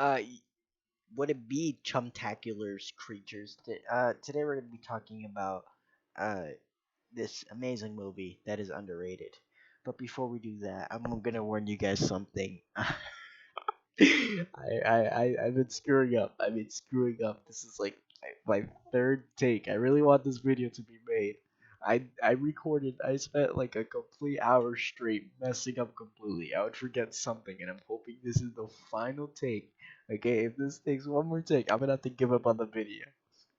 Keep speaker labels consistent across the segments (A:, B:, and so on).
A: Y- would it be Chumtacular's creatures? Today we're gonna be talking about uh this amazing movie that is underrated. But before we do that, I'm gonna warn you guys something. I've been screwing up. I've been screwing up. This is like my third take. I really want this video to be made. I recorded. I spent like a complete hour straight messing up completely. I would forget something, and I'm hoping this is the final take. Okay, if this takes one more take, I'm gonna have to give up on the video.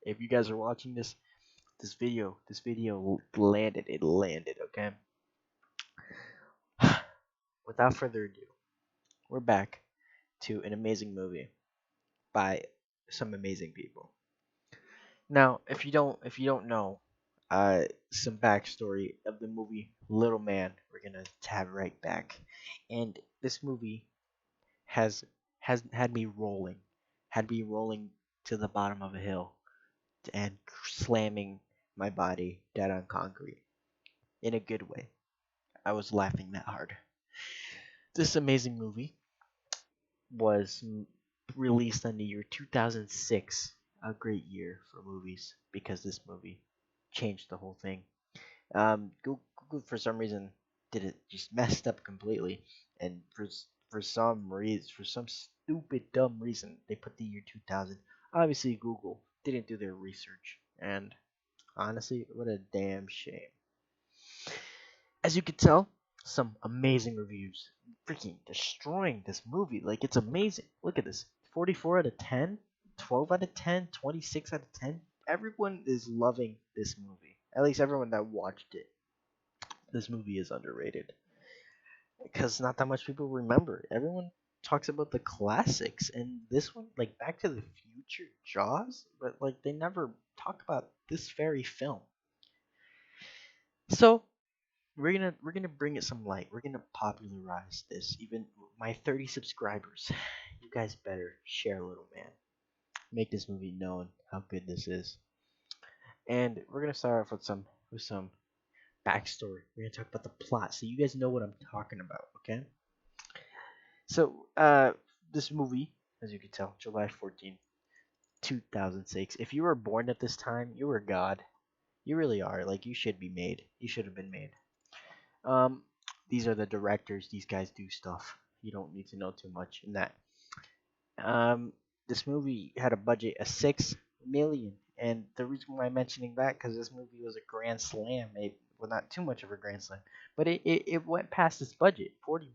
A: If you guys are watching this video landed. It landed. Okay. Without further ado, we're back to an amazing movie by some amazing people. Now, if you don't know, some backstory of the movie Little Man, we're gonna tab right back, and this movie has has had me rolling to the bottom of a hill and slamming my body dead on concrete in a good way. I was laughing that hard. This amazing movie was released in the year 2006, a great year for movies because this movie changed the whole thing. Google for some reason did it just messed up completely, and for some stupid dumb reason they put the year 2000. Obviously, Google didn't do their research, and honestly, what a damn shame. As you could tell, some amazing reviews, freaking destroying this movie. Like it's amazing. Look at this: 44 out of 10, 12 out of 10, 26 out of 10. Everyone is loving this movie. At least everyone that watched it. This movie is underrated because not that much people remember. Everyone talks about the classics, and this one, like Back to the Future, Jaws, but like they never talk about this very film. So we're gonna bring it some light. We're gonna popularize this. Even my 30 subscribers, you guys better share Little Man. Make this movie known how good this is. And we're gonna start off with some backstory. We're gonna talk about the plot, so you guys know what I'm talking about. Okay. So, this movie, as you can tell, July 14th, 2006. If you were born at this time, you were God. You really are. Like, you should be made. You should have been made. Um, these are the directors. These guys do stuff. You don't need to know too much in that. Um, this movie had a budget of 6 million, and the reason why I'm mentioning that because this movie was a grand slam. Well, not too much of a grand slam, but it went past its budget. 40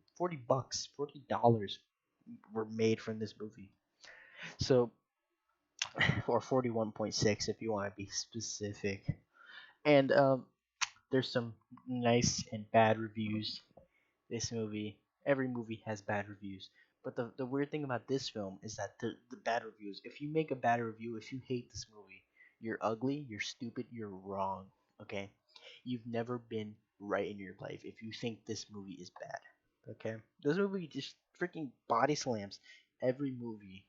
A: bucks, $40 were made from this movie. So, or 41.6 if you want to be specific. And there's some nice and bad reviews. This movie, every movie has bad reviews. But the weird thing about this film is that the bad reviews, if you make a bad review, if you hate this movie, you're ugly, you're stupid, you're wrong. Okay? You've never been right in your life if you think this movie is bad. Okay? This movie just freaking body slams every movie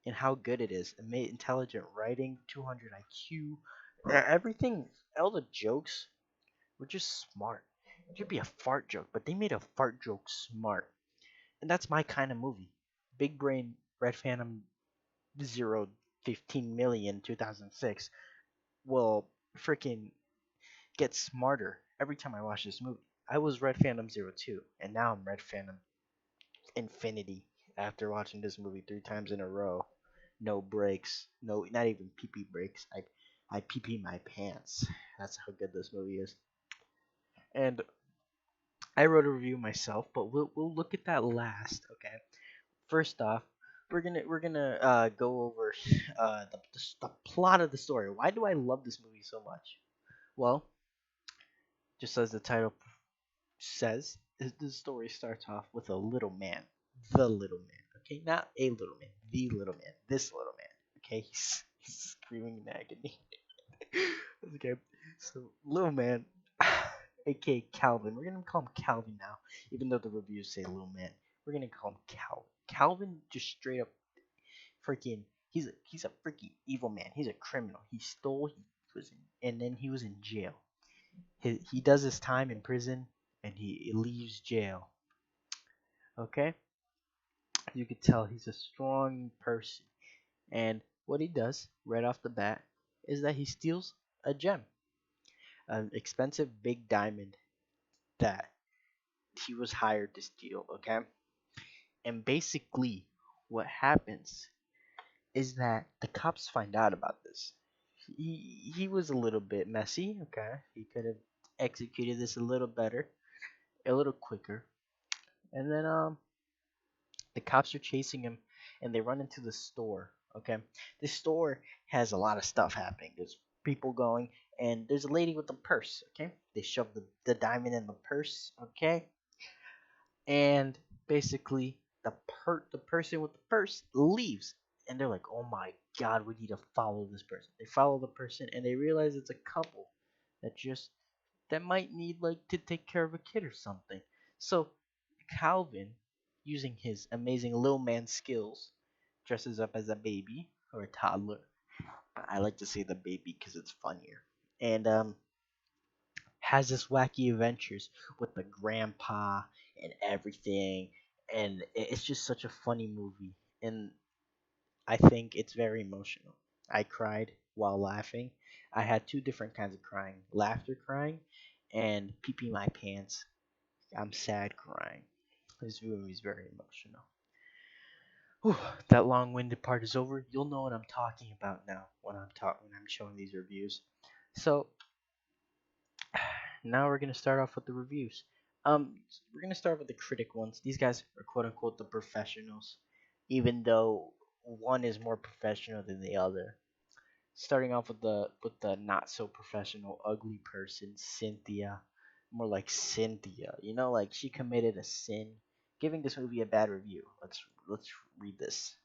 A: and how good it is. It made intelligent writing, 200 IQ, everything. All the jokes were just smart. It could be a fart joke, but they made a fart joke smart, and that's my kind of movie. Big Brain, Red Phantom, Zero, 15 million, 2006 will freaking get smarter every time I watch this movie. I was Red Phantom Zero two, and now I'm Red Phantom Infinity after watching this movie 3 times in a row. No breaks, no, not even pee pee breaks. I pee pee my pants. That's how good this movie is. And I wrote a review myself, but we'll look at that last. Okay. First off, we're gonna go over the plot of the story. Why do I love this movie so much? Well, just as the title says, the story starts off with a little man, the little man. Okay, not a little man, the little man, this little man. Okay, he's screaming in agony. Okay, so little man, aka Calvin. We're gonna call him Calvin now, even though the reviews say little man. We're gonna call him Cal. Calvin just straight up freaking. He's a freaking evil man. He's a criminal. He stole. He was in, and then he was in jail. He does his time in prison, and he leaves jail. Okay, You could tell he's a strong person. And what he does right off the bat is that he steals a gem, an expensive big diamond that he was hired to steal, okay? And basically, what happens is that the cops find out about this. He was a little bit messy, okay? He could have executed this a little better, a little quicker. And then the cops are chasing him and they run into the store, okay? The store has a lot of stuff happening. There's people going and there's a lady with a purse, okay? They shove the diamond in the purse, okay? And basically the person with the purse leaves and they're like, oh my god, we need to follow this person. They follow the person and they realize it's a couple that just that might need like to take care of a kid or something. So Calvin, using his amazing little man skills, dresses up as a baby or a toddler. I like to say the baby because it's funnier. And has this wacky adventures with the grandpa and everything, and it's just such a funny movie. And I think it's very emotional. I cried while laughing. I had two different kinds of crying: laughter crying, and pee pee my pants. I'm sad crying. This movie is very emotional. Whew, that long-winded part is over. You'll know what I'm talking about now when I'm showing these reviews. So now we're gonna start off with the reviews. We're gonna start with the critic ones. These guys are quote unquote the professionals, even though one is more professional than the other. Starting off with the not so professional, ugly person, Cynthia, more like Cynthia. You know, like she committed a sin, giving this movie a bad review. Let's read this.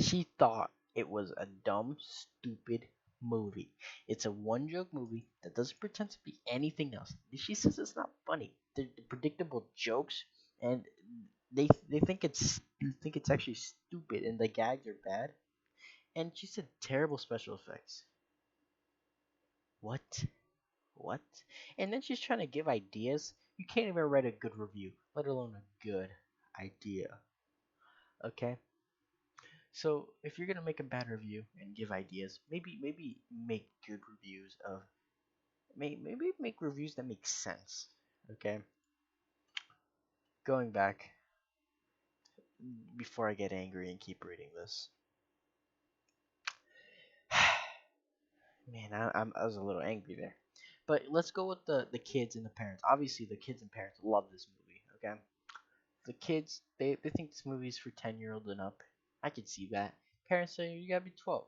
A: She thought it was a dumb, stupid movie. It's a one joke movie that doesn't pretend to be anything else. She says it's not funny. They're predictable jokes, and they think it's actually stupid, and the gags are bad. And she said terrible special effects. What? What? And then she's trying to give ideas. You can't even write a good review, let alone a good idea. Okay? So if you're gonna make a bad review and give ideas, maybe make good reviews of maybe make reviews that make sense. Okay? Going back before I get angry and keep reading this. Man, I was a little angry there. But let's go with the kids and the parents. Obviously, the kids and parents love this movie. Okay, the kids they think this movie is for 10-year-old and up. I could see that. Parents say you gotta be 12.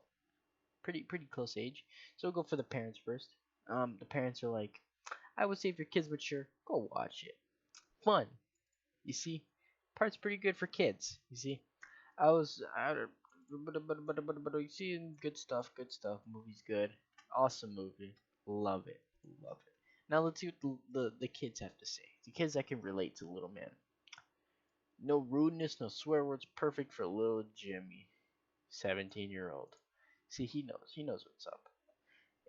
A: Pretty close age. So we'll go for the parents first. The parents are like, I would say if your kid's mature, go watch it. Fun. You see, part's pretty good for kids. You see, I was I don't- but you see good stuff. Good stuff. Movie's good. Awesome movie. Love it. Love it. Now let's see what the kids have to say. The kids that can relate to Little Man. No rudeness, no swear words. Perfect for little Jimmy, 17-year-old. See, he knows. He knows what's up.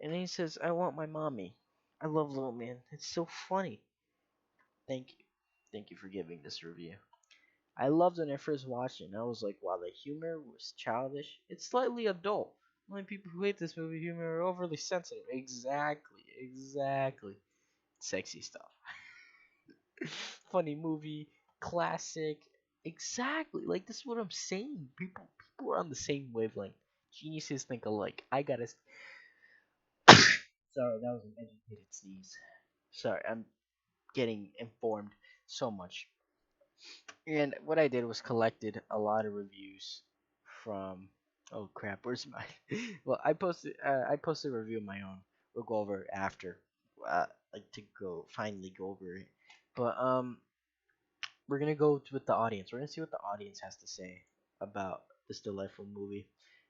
A: And then he says, I want my mommy. I love Little Man. It's so funny. Thank you. Thank you for giving this review. I loved when I first watched it, and I was like, wow, the humor was childish. It's slightly adult. Only people who hate this movie humor are overly sensitive. Exactly, exactly. Sexy stuff. Funny movie, classic. Exactly. Like this is what I'm saying. People are on the same wavelength. Geniuses think alike. I gotta. Sorry, that was an educated sneeze. Sorry, I'm getting informed so much. And what I did was collected a lot of reviews from. Oh crap! Where's my? Well, I posted a review of my own. We'll go over it after. Like to go finally go over it. But we're gonna go with the audience. We're gonna see what the audience has to say about this delightful movie.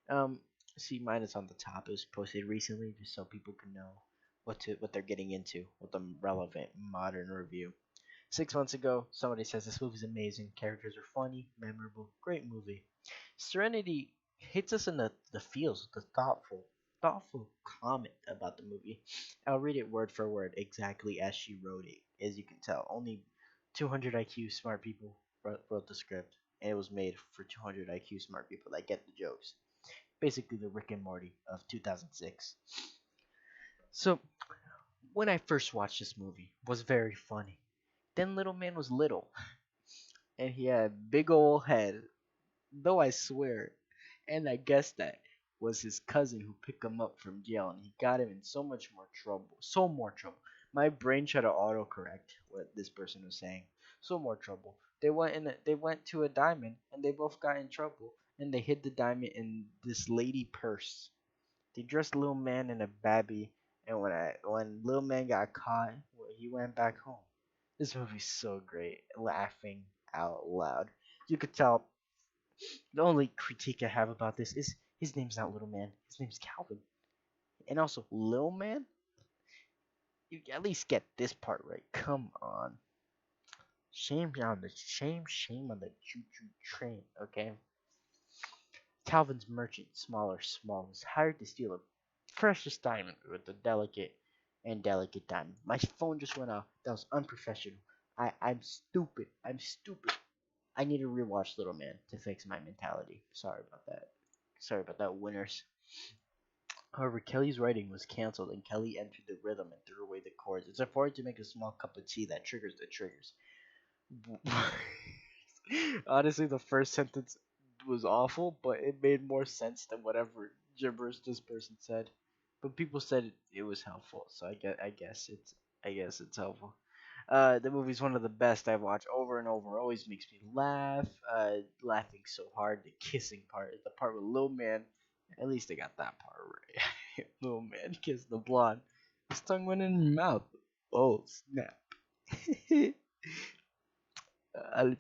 A: Um, see, mine is on the top. It was posted recently, just so people can know what they're getting into with a relevant modern review. 6 months ago, somebody says this movie's amazing. Characters are funny, memorable, great movie. Serenity hits us in the feels, the thoughtful comment about the movie. I'll read it word for word, exactly as she wrote it. As you can tell, only 200 IQ smart people wrote the script, and it was made for 200 IQ smart people that get the jokes. Basically, the Rick and Morty of 2006. So when I first watched this movie, it was very funny. Then Little Man was little, and he had a big old head. Though I swear, and I guess that was his cousin who picked him up from jail, and he got him in so much more trouble. So more trouble. My brain tried to autocorrect what this person was saying. So more trouble. They went to a diamond, and they both got in trouble, and they hid the diamond in this lady purse. They dressed little man in a babby, and when little man got caught, well, he went back home. This movie's so great, laughing out loud. You could tell the only critique I have about this is his name's not Little Man. His name's Calvin. And also, Lil Man? You at least get this part right. Come on. Shame on the choo choo train, okay? Calvin's merchant, smaller small, was hired to steal a precious diamond with a delicate diamond. My phone just went off. That was unprofessional. I'm stupid. I'm stupid. I need to rewatch Little Man to fix my mentality. Sorry about that. Sorry about that, winners. However, Kelly's writing was cancelled and Kelly entered the rhythm and threw away the chords. It's important to make a small cup of tea that triggers the triggers. Honestly, the first sentence was awful, but it made more sense than whatever gibberish this person said. But people said it was helpful, so I guess it's helpful. The movie's one of the best I've watched over and over. Always makes me laugh. Laughing so hard. The kissing part, the part with Lil Man. At least I got that part right. Lil Man kissed the blonde. His tongue went in her mouth. Oh snap! If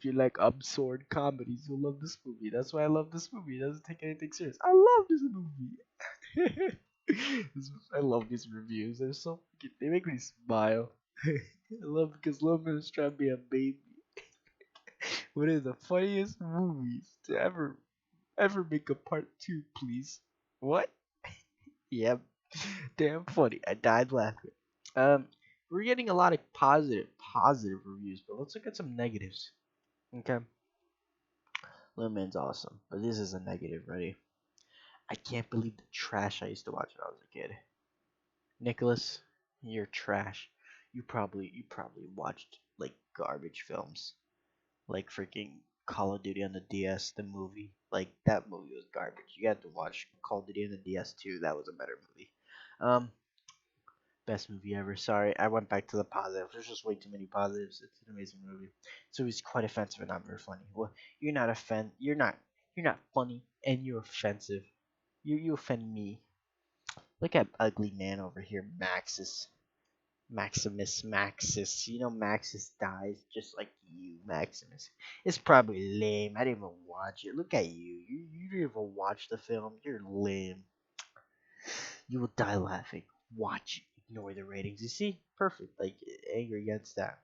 A: you like absurd comedies, you'll love this movie. That's why I love this movie. It doesn't take anything serious. I love this movie. I love these reviews. They're so they make me smile. I love because Logan is trying to be a baby. One of the funniest movies to ever make a part two, please. What? Yep. Damn funny. I died laughing. Um, we're getting a lot of positive reviews, but let's look at some negatives. Okay. Little Man's awesome, but this is a negative. Ready? I can't believe the trash I used to watch when I was a kid. Nicholas, you're trash. You probably watched like garbage films, like freaking Call of Duty on the DS, the movie. Like that movie was garbage. You had to watch Call of Duty on the DS too. That was a better movie. Um, Best movie ever. Sorry, I went back to the positives. There's just way too many positives. It's an amazing movie. So it's quite offensive and not very funny. Well, you're not offend. You're not funny, and you're offensive. You offend me. Look at ugly man over here, Maximus. You know Maxis dies just like you, Maximus. It's probably lame. I didn't even watch it. Look at you. You didn't even watch the film. You're lame. You will die laughing. Watch it. Ignore the ratings. You see? Perfect. Like angry against that.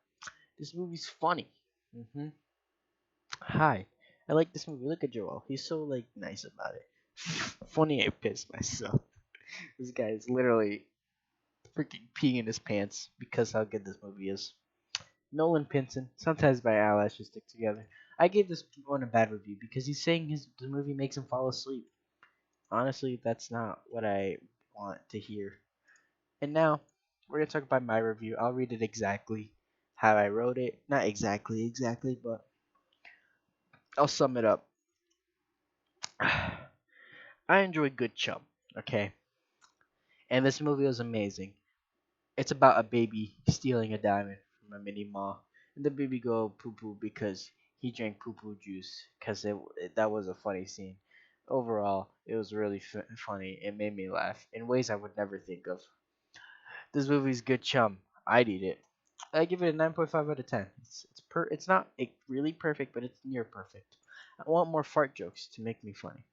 A: This movie's funny. Hi. I like this movie. Look at Joel. He's so like nice about it. Funny I pissed myself. This guy is literally freaking peeing in his pants because how good this movie is. Nolan Pinson. Sometimes my eyelashes stick together. I gave this one a bad review because he's saying the movie makes him fall asleep. Honestly, that's not what I want to hear. And now we're gonna talk about my review. I'll read it exactly how I wrote it. Not exactly, but I'll sum it up. I enjoy Good Chum. Okay, and this movie was amazing. It's about a baby stealing a diamond from a mini mall, and the baby go poo poo because he drank poo poo juice. Cause that was a funny scene. Overall, it was really funny. It made me laugh in ways I would never think of. This movie's good chum. I'd eat it. I give it a 9.5 out of 10. It's not really perfect, but it's near perfect. I want more fart jokes to make me funny.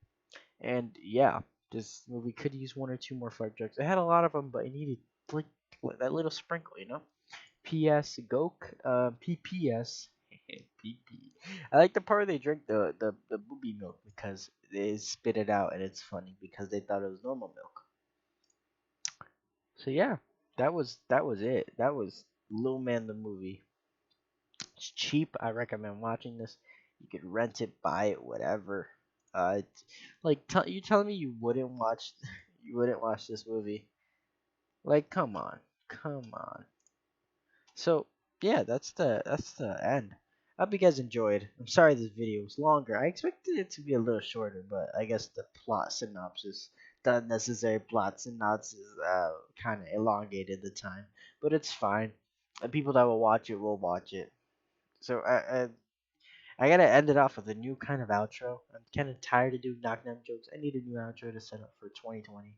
A: And yeah, this movie could use one or two more fart jokes. It had a lot of them, but it needed like that little sprinkle, you know. P.S. Goke. P.P.S. P.P. I like the part where they drink the booby milk because they spit it out and it's funny because they thought it was normal milk. So yeah, that was it. That was Little Man the movie. It's cheap. I recommend watching this. You could rent it, buy it, whatever. Like you telling me you wouldn't watch you wouldn't watch this movie? Like, come on, come on. So yeah, that's the end. I hope you guys enjoyed. I'm sorry this video was longer. I expected it to be a little shorter, but I guess the plot synopsis, the unnecessary plot synopsis, kind of elongated the time. But it's fine. The people that will watch it will watch it. So I gotta end it off with a new kind of outro. I'm kind of tired of doing knock knock jokes. I need a new outro to set up for 2020.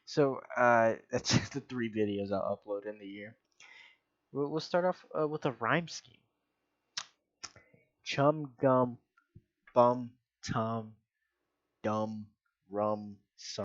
A: So that's the 3 videos I'll upload in the year. We'll start off with a rhyme scheme. Chum gum bum tom dum rum